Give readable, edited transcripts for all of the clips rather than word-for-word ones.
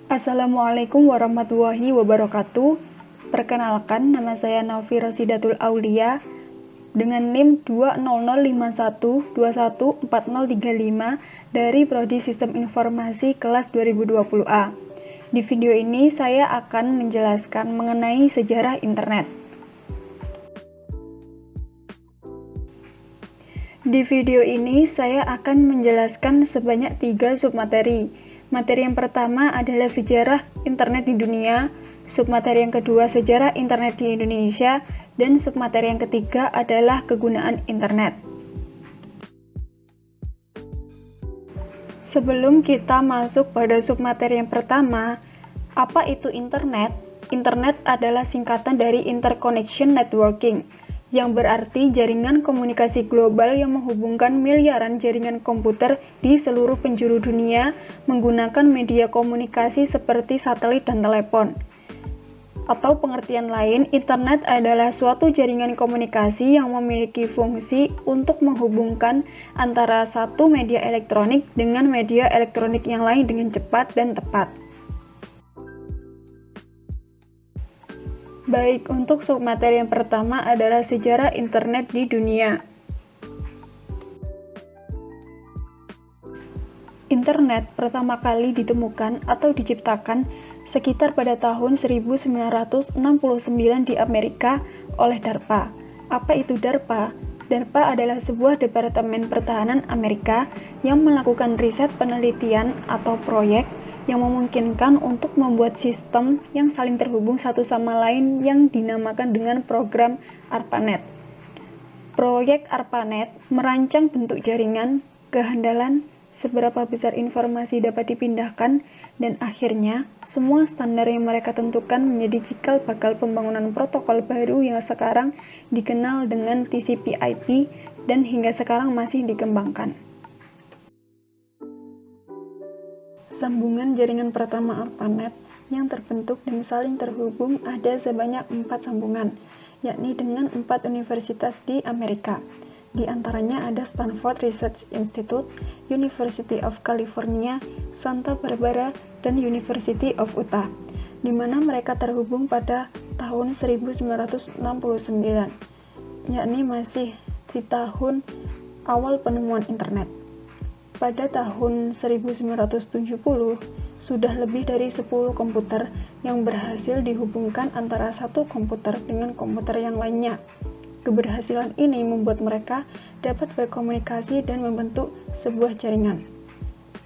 Assalamualaikum warahmatullahi wabarakatuh. Perkenalkan, nama saya Naofi Rosidatul Aulia dengan NIM 20051214035 dari Prodi Sistem Informasi kelas 2020A. Di video ini saya akan menjelaskan mengenai sejarah internet. Di video ini saya akan menjelaskan sebanyak 3 submateri. Materi yang pertama adalah sejarah internet di dunia, submateri yang kedua sejarah internet di Indonesia, dan submateri yang ketiga adalah kegunaan internet. Sebelum kita masuk pada submateri yang pertama, apa itu internet? Internet adalah singkatan dari Interconnection Networking, yang berarti jaringan komunikasi global yang menghubungkan miliaran jaringan komputer di seluruh penjuru dunia menggunakan media komunikasi seperti satelit dan telepon. Atau pengertian lain, internet adalah suatu jaringan komunikasi yang memiliki fungsi untuk menghubungkan antara satu media elektronik dengan media elektronik yang lain dengan cepat dan tepat. Baik, untuk submateri yang pertama adalah sejarah internet di dunia. Internet pertama kali ditemukan atau diciptakan sekitar pada tahun 1969 di Amerika oleh DARPA. Apa itu DARPA? DARPA adalah sebuah departemen pertahanan Amerika yang melakukan riset penelitian atau proyek yang memungkinkan untuk membuat sistem yang saling terhubung satu sama lain yang dinamakan dengan program ARPANET. Proyek ARPANET merancang bentuk jaringan, kehandalan, seberapa besar informasi dapat dipindahkan, dan akhirnya semua standar yang mereka tentukan menjadi cikal bakal pembangunan protokol baru yang sekarang dikenal dengan TCP/IP dan hingga sekarang masih dikembangkan. Sambungan jaringan pertama ARPANET yang terbentuk dan saling terhubung ada sebanyak 4 sambungan, yakni dengan 4 universitas di Amerika. Di antaranya ada Stanford Research Institute, University of California, Santa Barbara, dan University of Utah, di mana mereka terhubung pada tahun 1969, yakni masih di tahun awal penemuan internet. Pada tahun 1970, sudah lebih dari 10 komputer yang berhasil dihubungkan antara satu komputer dengan komputer yang lainnya. Keberhasilan ini membuat mereka dapat berkomunikasi dan membentuk sebuah jaringan.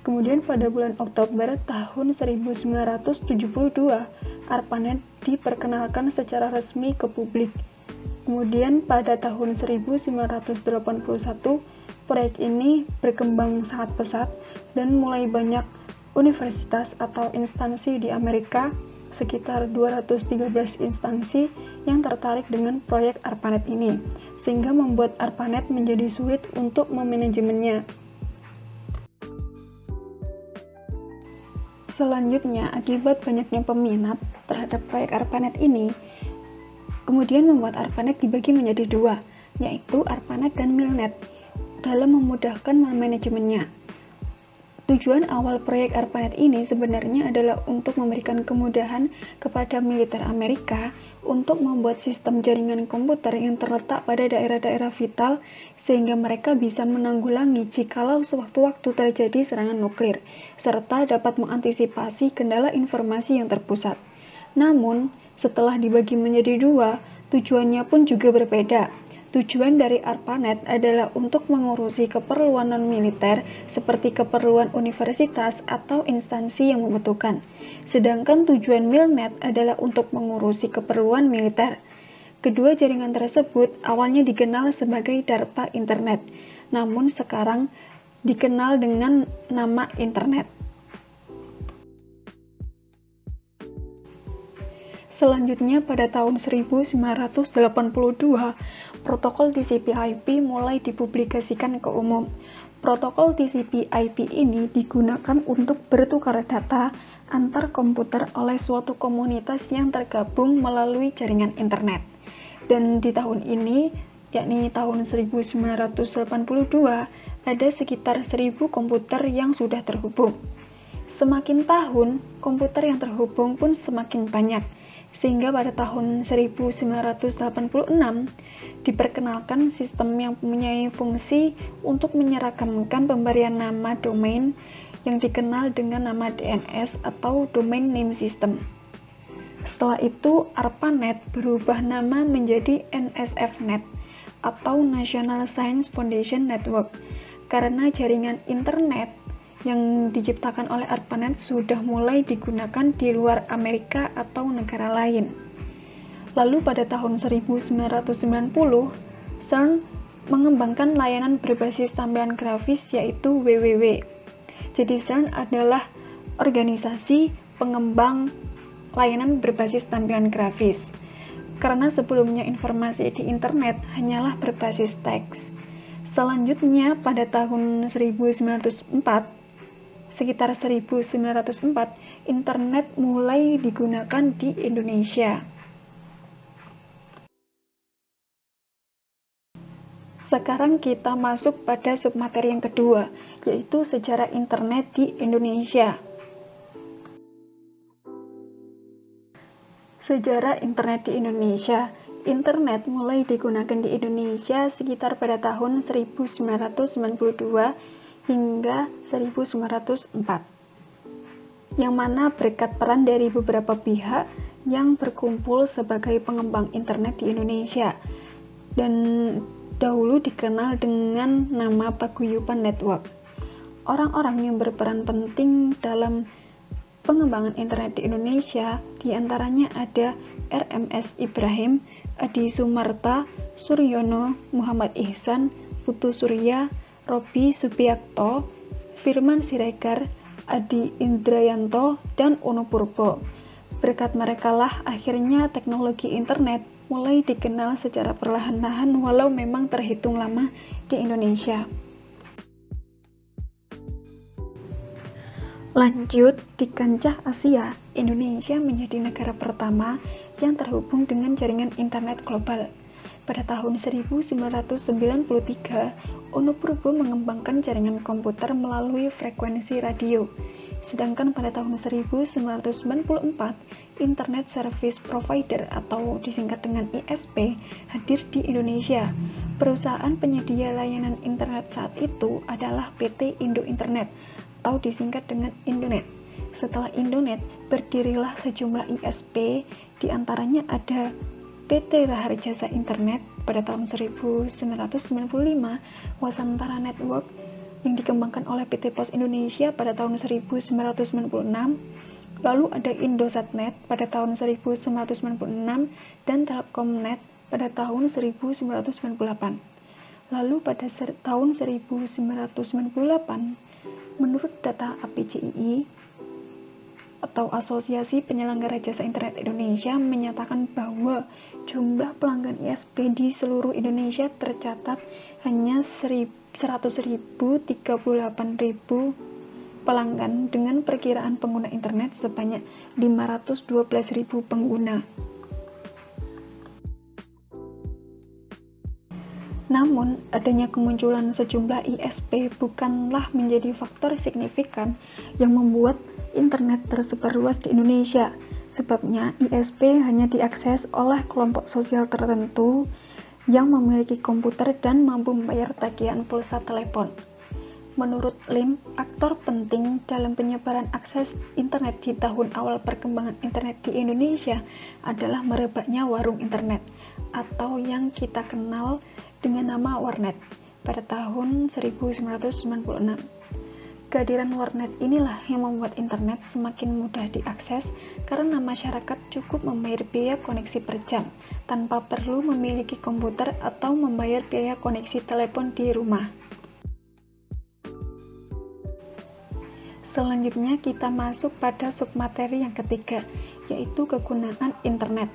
Kemudian pada bulan Oktober tahun 1972, ARPANET diperkenalkan secara resmi ke publik. Kemudian pada tahun 1981, proyek ini berkembang sangat pesat dan mulai banyak universitas atau instansi di Amerika, sekitar 213 instansi yang tertarik dengan proyek ARPANET ini, sehingga membuat ARPANET menjadi sulit untuk memanajemennya. Selanjutnya, akibat banyaknya peminat terhadap proyek ARPANET ini, kemudian membuat ARPANET dibagi menjadi 2, yaitu ARPANET dan MILNET, dalam memudahkan manajemennya. Tujuan awal proyek ARPANET ini sebenarnya adalah untuk memberikan kemudahan kepada militer Amerika untuk membuat sistem jaringan komputer yang terletak pada daerah-daerah vital sehingga mereka bisa menanggulangi jikalau sewaktu-waktu terjadi serangan nuklir, serta dapat mengantisipasi kendala informasi yang terpusat. Namun, setelah dibagi menjadi 2, tujuannya pun juga berbeda. Tujuan dari ARPANET adalah untuk mengurusi keperluan non-militer seperti keperluan universitas atau instansi yang membutuhkan. Sedangkan tujuan MILNET adalah untuk mengurusi keperluan militer. Kedua jaringan tersebut awalnya dikenal sebagai DARPA Internet, namun sekarang dikenal dengan nama Internet. Selanjutnya pada tahun 1982, protokol TCP/IP mulai dipublikasikan ke umum. Protokol TCP/IP ini digunakan untuk bertukar data antar komputer oleh suatu komunitas yang tergabung melalui jaringan internet. Dan di tahun ini, yakni tahun 1982, ada sekitar 1000 komputer yang sudah terhubung. Semakin tahun, komputer yang terhubung pun semakin banyak, sehingga pada tahun 1986 diperkenalkan sistem yang mempunyai fungsi untuk menyeragamkan pemberian nama domain yang dikenal dengan nama DNS atau Domain Name System. Setelah itu, ARPANET berubah nama menjadi NSFNet atau National Science Foundation Network karena jaringan internet yang diciptakan oleh ARPANET sudah mulai digunakan di luar Amerika atau negara lain. Lalu pada tahun 1990, CERN mengembangkan layanan berbasis tampilan grafis yaitu WWW. Jadi CERN adalah organisasi pengembang layanan berbasis tampilan grafis. Karena sebelumnya informasi di internet hanyalah berbasis teks. Selanjutnya pada tahun 1904, internet mulai digunakan di Indonesia. Sekarang kita masuk pada submateri yang kedua, yaitu sejarah internet di Indonesia. Sejarah internet di Indonesia. Internet mulai digunakan di Indonesia sekitar pada tahun 1992 hingga 1904, yang mana berkat peran dari beberapa pihak yang berkumpul sebagai pengembang internet di Indonesia, dan dahulu dikenal dengan nama Paguyuban Network. Orang-orang yang berperan penting dalam pengembangan internet di Indonesia diantaranya ada RMS Ibrahim, Adi Sumarta, Suryono, Muhammad Ihsan, Putu Surya, Robi Subiakto, Firman Siregar, Adi Indrayanto, dan Ono Purbo. Berkat merekalah akhirnya teknologi internet mulai dikenal secara perlahan-lahan walau memang terhitung lama di Indonesia. Lanjut, di kancah Asia, Indonesia menjadi negara pertama yang terhubung dengan jaringan internet global. Pada tahun 1993, Ono Purbo mengembangkan jaringan komputer melalui frekuensi radio. Sedangkan pada tahun 1994, Internet Service Provider atau disingkat dengan ISP hadir di Indonesia. Perusahaan penyedia layanan internet saat itu adalah PT Indo Internet atau disingkat dengan Indonet. Setelah Indonet, berdirilah sejumlah ISP, diantaranya ada PT Raharjasa Internet pada tahun 1995, Wasantara Network yang dikembangkan oleh PT Pos Indonesia pada tahun 1996, lalu ada Indosatnet pada tahun 1996, dan Telkomnet pada tahun 1998. Lalu pada tahun 1998, menurut data APJII atau Asosiasi Penyelenggara Jasa Internet Indonesia menyatakan bahwa jumlah pelanggan ISP di seluruh Indonesia tercatat hanya 100.038.000 pelanggan dengan perkiraan pengguna internet sebanyak 512.000 pengguna. Namun, adanya kemunculan sejumlah ISP bukanlah menjadi faktor signifikan yang membuat internet tersebar luas di Indonesia. Sebabnya, ISP hanya diakses oleh kelompok sosial tertentu yang memiliki komputer dan mampu membayar tagihan pulsa telepon. Menurut Lim, aktor penting dalam penyebaran akses internet di tahun awal perkembangan internet di Indonesia adalah merebaknya warung internet atau yang kita kenal dengan nama warnet pada tahun 1996. Kehadiran warnet inilah yang membuat internet semakin mudah diakses karena masyarakat cukup membayar biaya koneksi per jam tanpa perlu memiliki komputer atau membayar biaya koneksi telepon di rumah. Selanjutnya kita masuk pada submateri yang ketiga, yaitu kegunaan internet.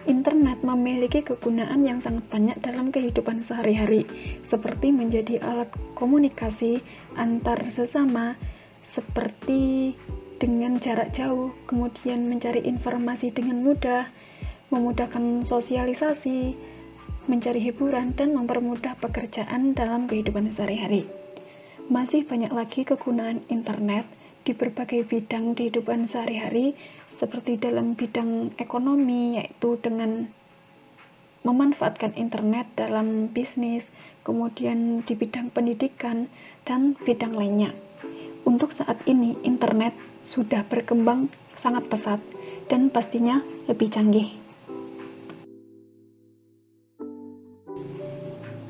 Internet memiliki kegunaan yang sangat banyak dalam kehidupan sehari-hari, seperti menjadi alat komunikasi antar sesama, seperti dengan jarak jauh, kemudian mencari informasi dengan mudah, memudahkan sosialisasi, mencari hiburan, dan mempermudah pekerjaan dalam kehidupan sehari-hari. Masih banyak lagi kegunaan internet di berbagai bidang kehidupan sehari-hari, seperti dalam bidang ekonomi, yaitu dengan memanfaatkan internet dalam bisnis, kemudian di bidang pendidikan, dan bidang lainnya. Untuk saat ini, internet sudah berkembang sangat pesat dan pastinya lebih canggih.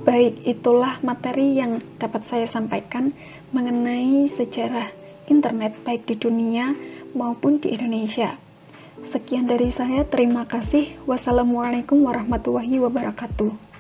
Baik, itulah materi yang dapat saya sampaikan mengenai sejarah internet baik di dunia maupun di Indonesia. Sekian dari saya, terima kasih. Wassalamualaikum warahmatullahi wabarakatuh.